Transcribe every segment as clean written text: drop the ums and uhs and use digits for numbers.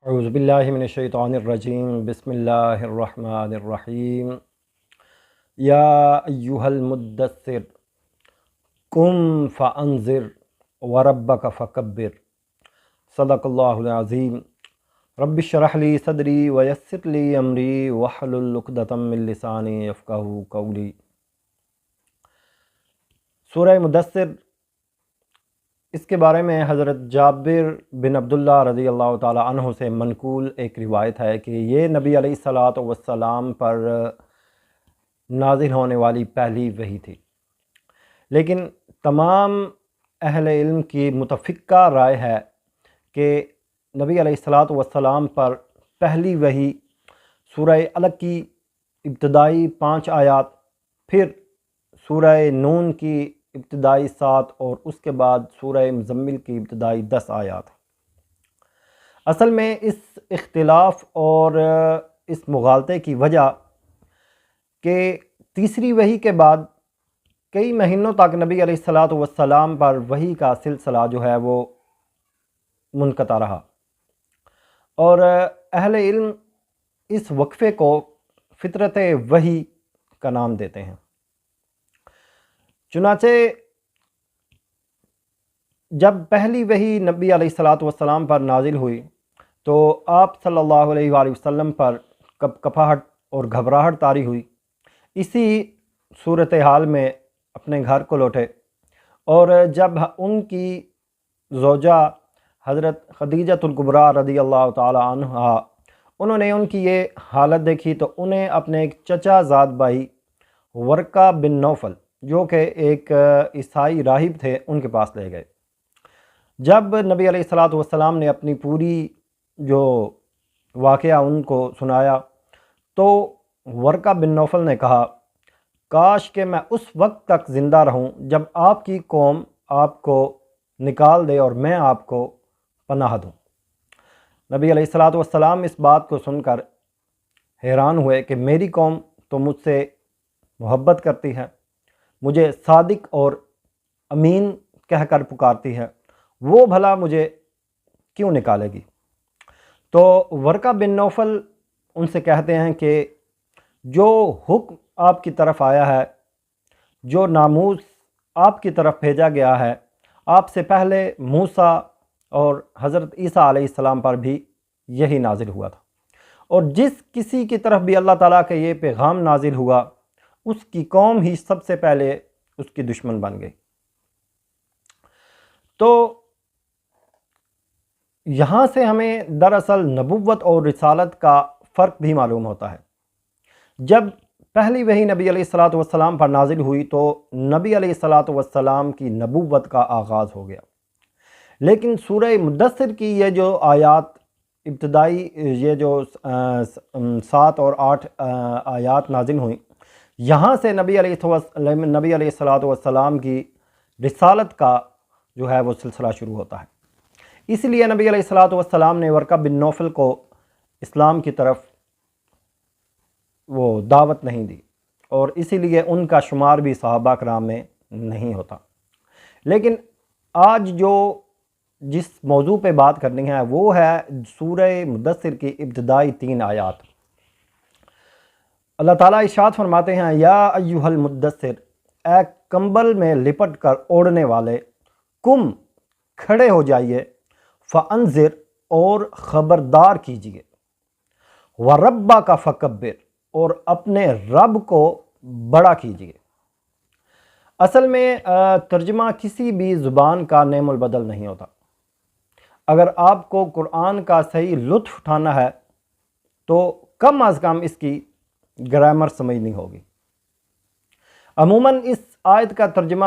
اعوذ باللہ من الشیطان الرجیم بسم اللہ الرحمن الرحیم یا ایہا المدثر قم فانذر وربک فکبر صدق اللہ العظیم رب اشرح لی صدری ویسر لی امری واحلل عقدۃ من لسانی یفقہوا قولی۔ سورہ مدثر، اس کے بارے میں حضرت جابر بن عبداللہ رضی اللہ تعالیٰ عنہ سے منقول ایک روایت ہے کہ یہ نبی علیہ الصلاۃ والسلام پر نازل ہونے والی پہلی وحی تھی، لیکن تمام اہل علم کی متفقہ رائے ہے کہ نبی علیہ الصلاۃ والسلام پر پہلی وحی سورہ علق کی ابتدائی 5 آیات، پھر سورہ نون کی ابتدائی 7 اور اس کے بعد سورہ مزمل کی ابتدائی 10 آیات۔ اصل میں اس اختلاف اور اس مغالطے کی وجہ کہ تیسری وحی کے بعد کئی مہینوں تک نبی علیہ الصلاۃ والسلام پر وحی کا سلسلہ جو ہے وہ منقطع رہا، اور اہل علم اس وقفے کو فطرت وحی کا نام دیتے ہیں۔ چنانچہ جب پہلی وحی نبی علیہ الصلاۃ والسلام پر نازل ہوئی تو آپ صلی اللہ علیہ وآلہ وسلم پر کپاہٹ اور گھبراہٹ طاری ہوئی۔ اسی صورتحال میں اپنے گھر کو لوٹے، اور جب ان کی زوجہ حضرت خدیجۃ الکبریٰ رضی اللہ تعالی عنہا انہوں نے ان کی یہ حالت دیکھی تو انہیں اپنے ایک چچا زاد بھائی ورقہ بن نوفل، جو کہ ایک عیسائی راہب تھے، ان کے پاس لے گئے۔ جب نبی علیہ الصلاۃ والسلام نے اپنی پوری جو واقعہ ان کو سنایا تو ورقہ بن نوفل نے کہا، کاش کہ میں اس وقت تک زندہ رہوں جب آپ کی قوم آپ کو نکال دے اور میں آپ کو پناہ دوں۔ نبی علیہ الصلاۃ والسلام اس بات کو سن کر حیران ہوئے کہ میری قوم تو مجھ سے محبت کرتی ہے، مجھے صادق اور امین کہہ کر پکارتی ہے، وہ بھلا مجھے کیوں نکالے گی؟ تو ورقہ بن نوفل ان سے کہتے ہیں کہ جو حکم آپ کی طرف آیا ہے، جو ناموس آپ کی طرف بھیجا گیا ہے، آپ سے پہلے موسیٰ اور حضرت عیسیٰ علیہ السلام پر بھی یہی نازل ہوا تھا، اور جس کسی کی طرف بھی اللہ تعالیٰ کا یہ پیغام نازل ہوا اس کی قوم ہی سب سے پہلے اس کی دشمن بن گئی۔ تو یہاں سے ہمیں دراصل نبوت اور رسالت کا فرق بھی معلوم ہوتا ہے۔ جب پہلی وحی نبی علیہ الصلاۃ والسلام پر نازل ہوئی تو نبی علیہ الصلاۃ والسلام کی نبوت کا آغاز ہو گیا، لیکن سورہ مدثر کی یہ جو آیات ابتدائی، یہ جو 7 اور 8 آیات نازل ہوئیں، یہاں سے نبی علیہ الصلاۃ والسلام کی رسالت کا جو ہے وہ سلسلہ شروع ہوتا ہے۔ اس لیے نبی علیہ الصلاۃ والسلام نے ورقہ بن نوفل کو اسلام کی طرف وہ دعوت نہیں دی، اور اسی لیے ان کا شمار بھی صحابہ کرام میں نہیں ہوتا۔ لیکن آج جس موضوع پہ بات کرنی ہے وہ ہے سورہ مدثر کی ابتدائی 3 آیات۔ اللہ تعالیٰ ارشاد فرماتے ہیں، یا ایہا المدثر، اے کمبل میں لپٹ کر اوڑھنے والے، قم، کھڑے ہو جائیے، فانذر، اور خبردار کیجیے، وربک فکبر، اور اپنے رب کو بڑا کیجیے۔ اصل میں ترجمہ کسی بھی زبان کا نعم البدل نہیں ہوتا۔ اگر آپ کو قرآن کا صحیح لطف اٹھانا ہے تو کم از کم اس کی گرامر سمجھنی ہوگی۔ عموماً اس آیت کا ترجمہ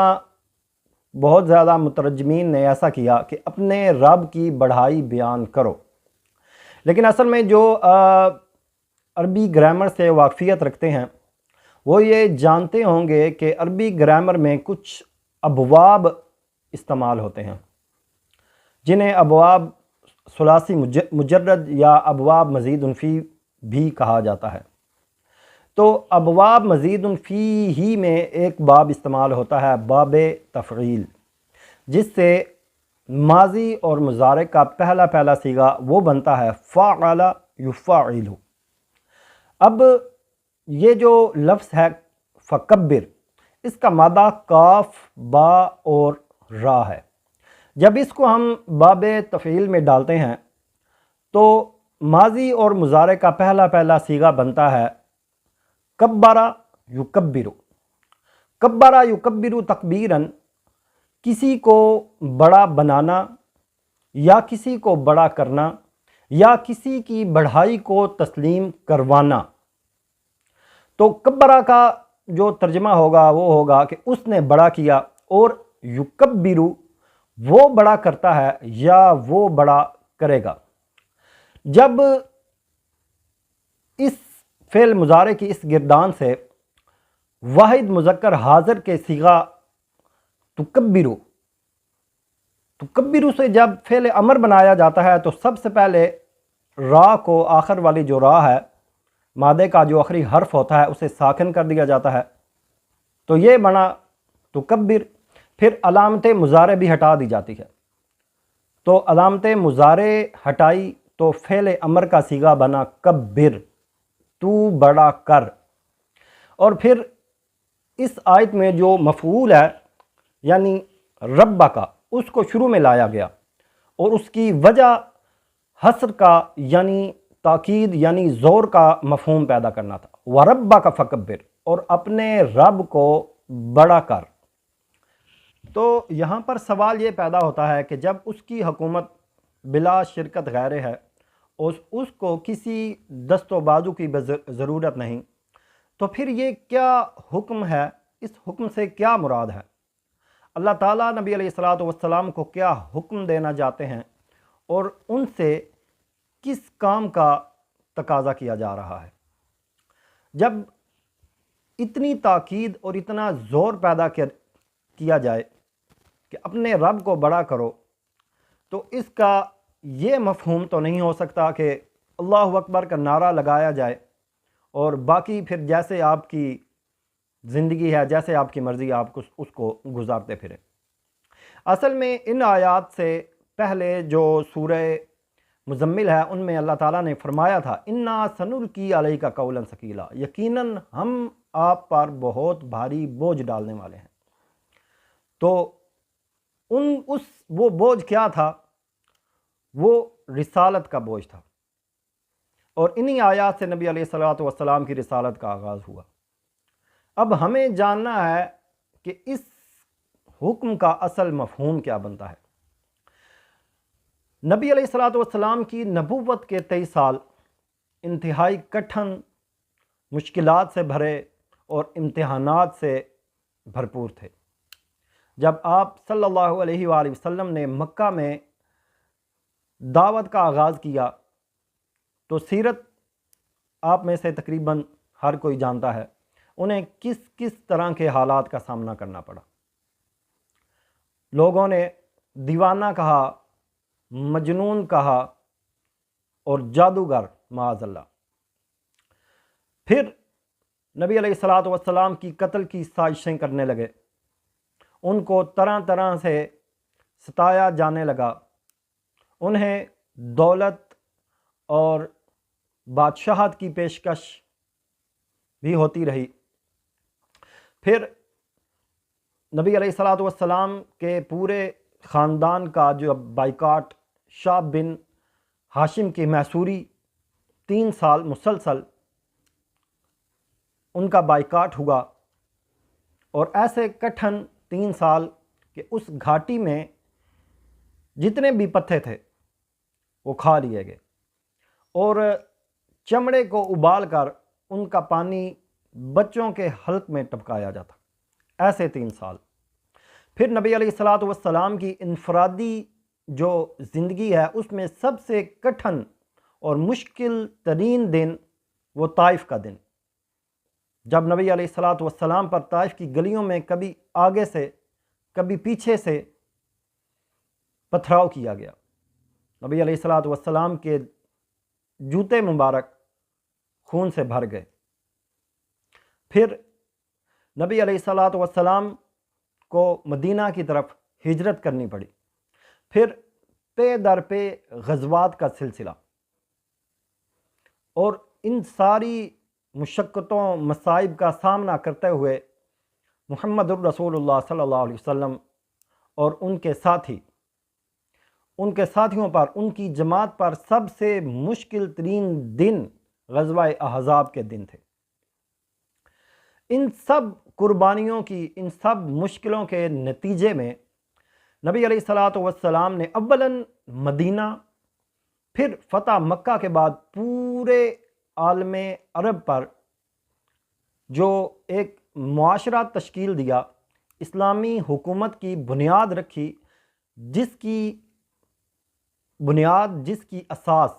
بہت زیادہ مترجمین نے ایسا کیا کہ اپنے رب کی بڑائی بیان کرو، لیکن اصل میں جو عربی گرامر سے واقفیت رکھتے ہیں وہ یہ جانتے ہوں گے کہ عربی گرامر میں کچھ ابواب استعمال ہوتے ہیں، جنہیں ابواب ثلاثی مجرد یا ابواب مزید فی بھی کہا جاتا ہے۔ تو ابواب مزید فی ہی میں ایک باب استعمال ہوتا ہے، باب تفعیل، جس سے ماضی اور مضارع کا پہلا صیغہ وہ بنتا ہے فعل یفعل۔ اب یہ جو لفظ ہے فکبر، اس کا مادہ کاف، با اور را ہے۔ جب اس کو ہم باب تفعیل میں ڈالتے ہیں تو ماضی اور مضارع کا پہلا صیغہ بنتا ہے کبرا یکبر۔ کبرا یکبر تکبیراً، کسی کو بڑا بنانا یا کسی کو بڑا کرنا یا کسی کی بڑھائی کو تسلیم کروانا۔ تو کبرا کا جو ترجمہ ہوگا وہ ہوگا کہ اس نے بڑا کیا، اور یکبرو وہ بڑا کرتا ہے یا وہ بڑا کرے گا۔ جب اس فعل مضارع کی اس گردان سے واحد مذکر حاضر کے صیغہ تکبرو سے جب فعل امر بنایا جاتا ہے تو سب سے پہلے را کو، آخر والی جو را ہے، مادے کا جو آخری حرف ہوتا ہے، اسے ساکن کر دیا جاتا ہے، تو یہ بنا تکبر۔ پھر علامت مضارع بھی ہٹا دی جاتی ہے، تو علامت مضارع ہٹائی تو فعل امر کا صیغہ بنا کبر، تو بڑا کر۔ اور پھر اس آیت میں جو مفعول ہے یعنی رب کا، اس کو شروع میں لایا گیا، اور اس کی وجہ حصر کا یعنی تاکید یعنی زور کا مفہوم پیدا کرنا تھا۔ وَرَبَّكَ فَكَبِّرْ، اور اپنے رب کو بڑا کر۔ تو یہاں پر سوال یہ پیدا ہوتا ہے کہ جب اس کی حکومت بلا شرکت غیر ہے، اس کو کسی دست و بازو کی ضرورت نہیں، تو پھر یہ کیا حکم ہے؟ اس حکم سے کیا مراد ہے؟ اللہ تعالیٰ نبی علیہ الصلوۃ والسلام کو کیا حکم دینا چاہتے ہیں، اور ان سے کس کام کا تقاضا کیا جا رہا ہے؟ جب اتنی تاکید اور اتنا زور پیدا کیا جائے کہ اپنے رب کو بڑا کرو، تو اس کا یہ مفہوم تو نہیں ہو سکتا کہ اللہ اکبر کا نعرہ لگایا جائے اور باقی پھر جیسے آپ کی زندگی ہے، جیسے آپ کی مرضی، آپ اس کو گزارتے پھریں۔ اصل میں ان آیات سے پہلے جو سورہ مزمل ہے، ان میں اللہ تعالیٰ نے فرمایا تھا اِنَّا سَنُلْقِي عَلَيْكَ قَوْلًا ثَقِيلًا، یقیناً ہم آپ پر بہت بھاری بوجھ ڈالنے والے ہیں۔ تو وہ بوجھ کیا تھا؟ وہ رسالت کا بوجھ تھا، اور انہی آیات سے نبی علیہ الصلوۃ والسلام کی رسالت کا آغاز ہوا۔ اب ہمیں جاننا ہے کہ اس حکم کا اصل مفہوم کیا بنتا ہے۔ نبی علیہ الصلوۃ والسلام کی نبوت کے 23 سال انتہائی کٹھن، مشکلات سے بھرے اور امتحانات سے بھرپور تھے۔ جب آپ صلی اللہ علیہ وآلہ وسلم نے مکہ میں دعوت کا آغاز کیا تو سیرت آپ میں سے تقریباً ہر کوئی جانتا ہے، انہیں کس کس طرح کے حالات کا سامنا کرنا پڑا۔ لوگوں نے دیوانہ کہا، مجنون کہا اور جادوگر معاذ اللہ۔ پھر نبی علیہ الصلوۃ والسلام کی قتل کی سازشیں کرنے لگے، ان کو طرح طرح سے ستایا جانے لگا، انہیں دولت اور بادشاہت کی پیشکش بھی ہوتی رہی۔ پھر نبی علیہ الصلوۃ والسلام کے پورے خاندان کا جو بائیکاٹ شعب بن ہاشم کی محصوری 3 سال مسلسل ان کا بائیکاٹ ہوا، اور ایسے کٹھن 3 سال کہ اس گھاٹی میں جتنے بھی پتھر تھے وہ کھا لیے گئے، اور چمڑے کو ابال کر ان کا پانی بچوں کے حلق میں ٹپکایا جاتا۔ ایسے 3 سال۔ پھر نبی علیہ الصلوۃ والسلام کی انفرادی جو زندگی ہے، اس میں سب سے کٹھن اور مشکل ترین دن وہ طائف کا دن، جب نبی علیہ الصلوۃ والسلام پر طائف کی گلیوں میں کبھی آگے سے کبھی پیچھے سے پتھراؤ کیا گیا۔ نبی علیہ الصلوۃ والسلام کے جوتے مبارک خون سے بھر گئے۔ پھر نبی علیہ الصلوۃ والسلام کو مدینہ کی طرف ہجرت کرنی پڑی۔ پھر پے در پہ غزوات کا سلسلہ، اور ان ساری مشقتوں مصائب کا سامنا کرتے ہوئے محمد الرسول اللہ صلی اللہ علیہ وسلم اور ان کے ساتھیوں پر، ان کی جماعت پر سب سے مشکل ترین دن غزوہ احزاب کے دن تھے۔ ان سب قربانیوں کی، ان سب مشکلوں کے نتیجے میں نبی علیہ الصلاۃ والسلام نے اولاً مدینہ، پھر فتح مکہ کے بعد پورے عالم عرب پر جو ایک معاشرہ تشکیل دیا، اسلامی حکومت کی بنیاد رکھی، جس کی بنیاد، جس کی اساس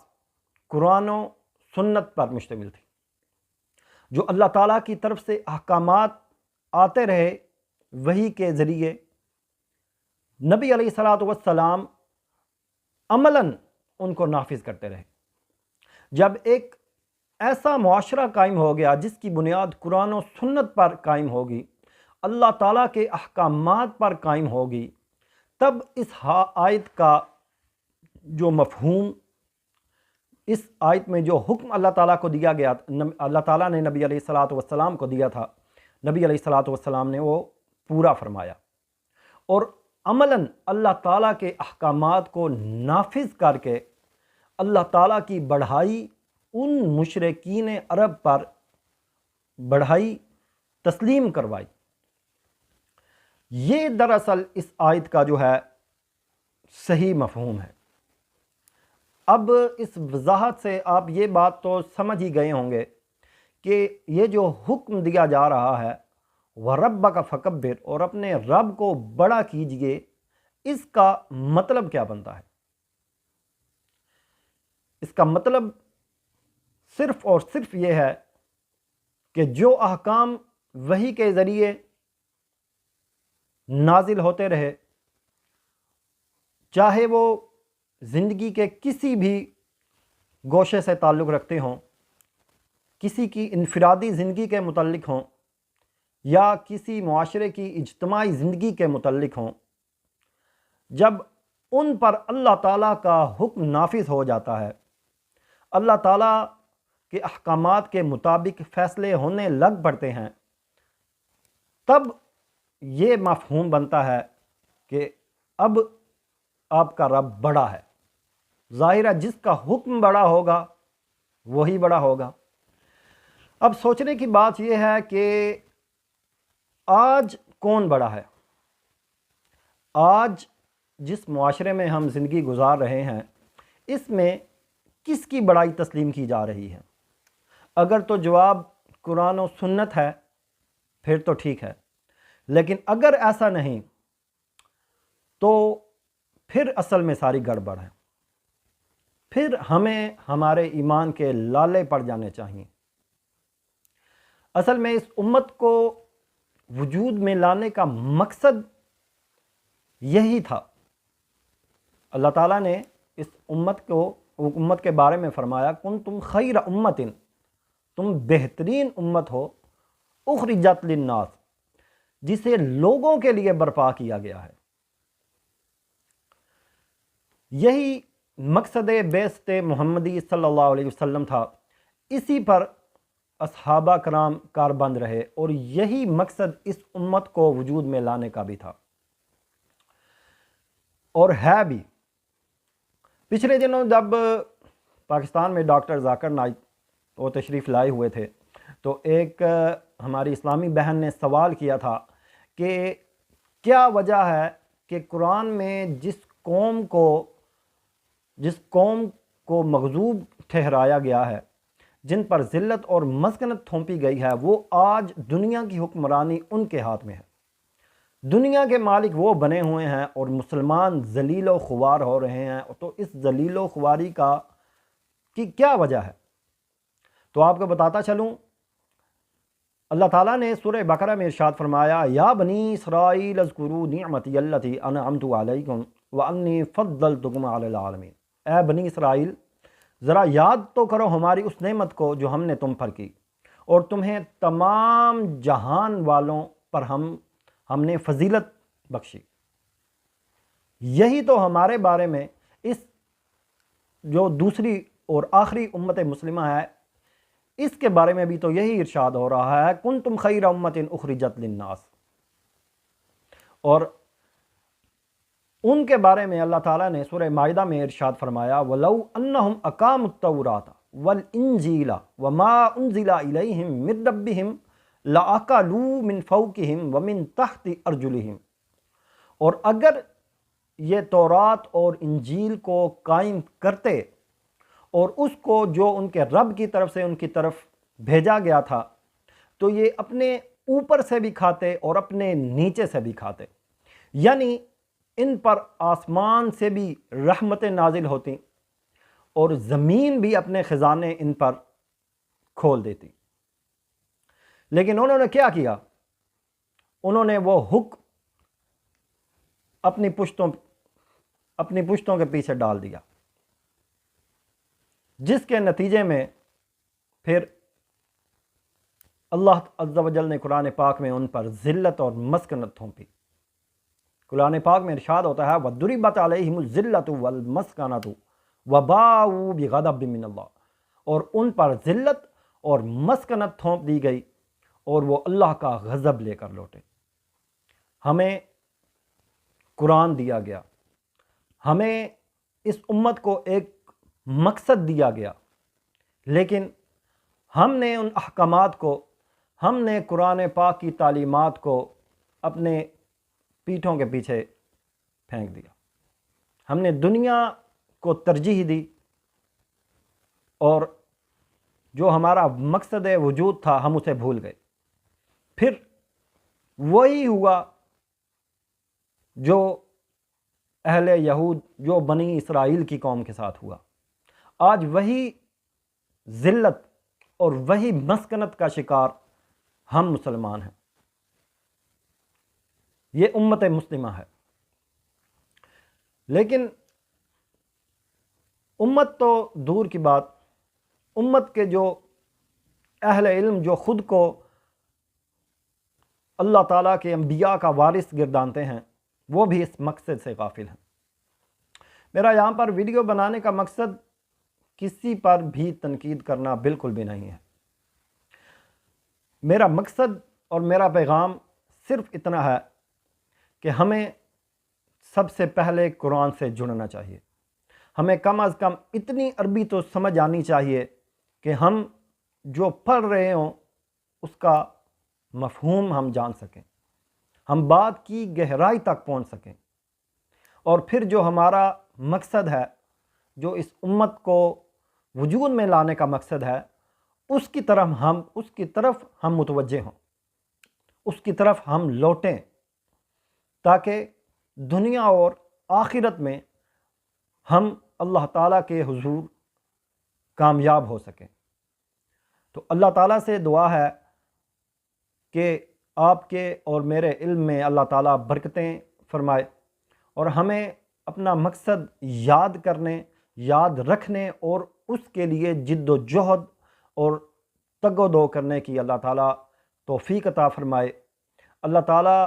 قرآن و سنت پر مشتمل تھی، جو اللہ تعالیٰ کی طرف سے احکامات آتے رہے وحی کے ذریعے، نبی علیہ الصلاۃ والسلام عملاً ان کو نافذ کرتے رہے۔ جب ایک ایسا معاشرہ قائم ہو گیا جس کی بنیاد قرآن و سنت پر قائم ہوگی، اللہ تعالیٰ کے احکامات پر قائم ہوگی، تب اس آیت کا جو مفہوم، اس آیت میں جو حکم اللہ تعالیٰ کو دیا گیا، اللہ تعالیٰ نے نبی علیہ الصلاۃ والسلام کو دیا تھا، نبی علیہ الصلاۃ والسلام نے وہ پورا فرمایا، اور عملاً اللہ تعالیٰ کے احکامات کو نافذ کر کے اللہ تعالیٰ کی بڑھائی ان مشرکین عرب پر بڑھائی، تسلیم کروائی۔ یہ دراصل اس آیت کا جو ہے صحیح مفہوم ہے۔ اب اس وضاحت سے آپ یہ بات تو سمجھ ہی گئے ہوں گے کہ یہ جو حکم دیا جا رہا ہے وَرَبَّكَ فَكَبِّرْ، اور اپنے رب کو بڑا کیجئے، اس کا مطلب کیا بنتا ہے؟ اس کا مطلب صرف اور صرف یہ ہے کہ جو احکام وحی کے ذریعے نازل ہوتے رہے، چاہے وہ زندگی کے کسی بھی گوشے سے تعلق رکھتے ہوں، کسی کی انفرادی زندگی کے متعلق ہوں، یا کسی معاشرے کی اجتماعی زندگی کے متعلق ہوں، جب ان پر اللہ تعالیٰ کا حکم نافذ ہو جاتا ہے، اللہ تعالیٰ کے احکامات کے مطابق فیصلے ہونے لگ پڑتے ہیں، تب یہ مفہوم بنتا ہے کہ اب آپ کا رب بڑا ہے۔ ظاہر ہے جس کا حکم بڑا ہوگا وہی بڑا ہوگا۔ اب سوچنے کی بات یہ ہے کہ آج کون بڑا ہے؟ آج جس معاشرے میں ہم زندگی گزار رہے ہیں، اس میں کس کی بڑائی تسلیم کی جا رہی ہے؟ اگر تو جواب قرآن و سنت ہے پھر تو ٹھیک ہے، لیکن اگر ایسا نہیں تو پھر اصل میں ساری گڑبڑ ہے، پھر ہمیں ہمارے ایمان کے لالے پڑ جانے چاہیے۔ اصل میں اس امت کو وجود میں لانے کا مقصد یہی تھا۔ اللہ تعالیٰ نے اس امت کے بارے میں فرمایا، کنتم خیر امت، تم بہترین امت ہو، اخرجت للناس، جسے لوگوں کے لیے برپا کیا گیا ہے۔ یہی مقصد بعثت محمدی صلی اللہ علیہ وسلم تھا، اسی پر اصحابہ کرام کاربند رہے، اور یہی مقصد اس امت کو وجود میں لانے کا بھی تھا اور ہے بھی۔ پچھلے دنوں جب پاکستان میں ڈاکٹر ذاکر نائک وہ تشریف لائے ہوئے تھے، تو ایک ہماری اسلامی بہن نے سوال کیا تھا کہ کیا وجہ ہے کہ قرآن میں جس قوم کو مغضوب ٹھہرایا گیا ہے، جن پر ذلت اور مسکنت تھوپی گئی ہے، وہ آج دنیا کی حکمرانی ان کے ہاتھ میں ہے، دنیا کے مالک وہ بنے ہوئے ہیں، اور مسلمان ذلیل و خوار ہو رہے ہیں۔ تو اس ذلیل و خواری کی کیا وجہ ہے؟ تو آپ کو بتاتا چلوں، اللہ تعالیٰ نے سورہ بقرہ میں ارشاد فرمایا، یا بنی اسرائیل اذکروا نعمتی التی انعمت علیکم وانی فضلتکم علی العالمین۔ اے بنی اسرائیل، ذرا یاد تو کرو ہماری اس نعمت کو جو ہم نے تم پر کی، اور تمہیں تمام جہان والوں پر ہم نے فضیلت بخشی۔ یہی تو ہمارے بارے میں اس جو دوسری اور آخری امت مسلمہ ہے اس کے بارے میں بھی تو یہی ارشاد ہو رہا ہے، کنتم خیر امت اخرجت للناس۔ اور ان کے بارے میں اللہ تعالیٰ نے سورہ مائدہ میں ارشاد فرمایا، وَلَوْ أَنَّهُمْ أَقَامُوا التَّوْرَاةَ وَالْإِنْجِيلَ وَمَا أُنزِلَ إِلَيْهِمْ مِنْ رَبِّهِمْ لَأَكَلُوا مِنْ فَوْقِهِمْ وَمِنْ تَحْتِ أَرْجُلِهِمْ۔ اور اگر یہ تورات اور انجیل کو قائم کرتے اور اس کو جو ان کے رب کی طرف سے ان کی طرف بھیجا گیا تھا تو یہ اپنے اوپر سے بھی کھاتے اور اپنے نیچے سے بھی کھاتے، یعنی ان پر آسمان سے بھی رحمتیں نازل ہوتی اور زمین بھی اپنے خزانے ان پر کھول دیتی۔ لیکن انہوں نے کیا کیا؟ انہوں نے وہ حکم اپنی پشتوں کے پیچھے ڈال دیا، جس کے نتیجے میں پھر اللہ عز و جل نے قرآن پاک میں ان پر ذلت اور مسکنت تھوپی۔ قرآن پاک میں ارشاد ہوتا ہے، وَضُرِبَتْ عَلَيْهِمُ الذِّلَّةُ وَالْمَسْكَنَةُ وَبَاءُوا بِغَضَبٍ مِّنَ اللَّهِ، اور ان پر ذلت اور مسکنت تھوپ دی گئی اور وہ اللہ کا غضب لے کر لوٹے۔ ہمیں قرآن دیا گیا، ہمیں اس امت کو ایک مقصد دیا گیا، لیکن ہم نے ان احکامات کو، ہم نے قرآن پاک کی تعلیمات کو اپنے پیٹھوں کے پیچھے پھینک دیا۔ ہم نے دنیا کو ترجیح دی اور جو ہمارا مقصد وجود تھا ہم اسے بھول گئے۔ پھر وہی ہوا جو اہل یہود، جو بنی اسرائیل کی قوم کے ساتھ ہوا۔ آج وہی ذلت اور وہی مسکنت کا شکار ہم مسلمان ہیں، یہ امت مسلمہ ہے۔ لیکن امت تو دور کی بات، امت کے جو اہل علم جو خود کو اللہ تعالیٰ کے انبیاء کا وارث گردانتے ہیں، وہ بھی اس مقصد سے غافل ہیں۔ میرا یہاں پر ویڈیو بنانے کا مقصد کسی پر بھی تنقید کرنا بالکل بھی نہیں ہے۔ میرا مقصد اور میرا پیغام صرف اتنا ہے کہ ہمیں سب سے پہلے قرآن سے جڑنا چاہیے۔ ہمیں کم از کم اتنی عربی تو سمجھ آنی چاہیے کہ ہم جو پڑھ رہے ہوں اس کا مفہوم ہم جان سکیں، ہم بات کی گہرائی تک پہنچ سکیں، اور پھر جو ہمارا مقصد ہے، جو اس امت کو وجود میں لانے کا مقصد ہے، اس کی طرف ہم متوجہ ہوں، اس کی طرف ہم لوٹیں، تاکہ دنیا اور آخرت میں ہم اللہ تعالیٰ کے حضور کامیاب ہو سکیں۔ تو اللہ تعالیٰ سے دعا ہے کہ آپ کے اور میرے علم میں اللہ تعالیٰ برکتیں فرمائے، اور ہمیں اپنا مقصد یاد کرنے، یاد رکھنے اور اس کے لیے جد و جہد اور تگ و دو کرنے کی اللہ تعالیٰ توفیق عطا فرمائے۔ اللہ تعالیٰ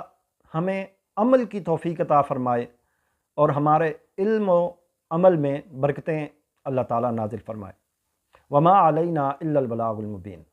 ہمیں عمل کی توفیق عطا فرمائے اور ہمارے علم و عمل میں برکتیں اللہ تعالیٰ نازل فرمائے۔ وما علینا الا البلاغ المبین۔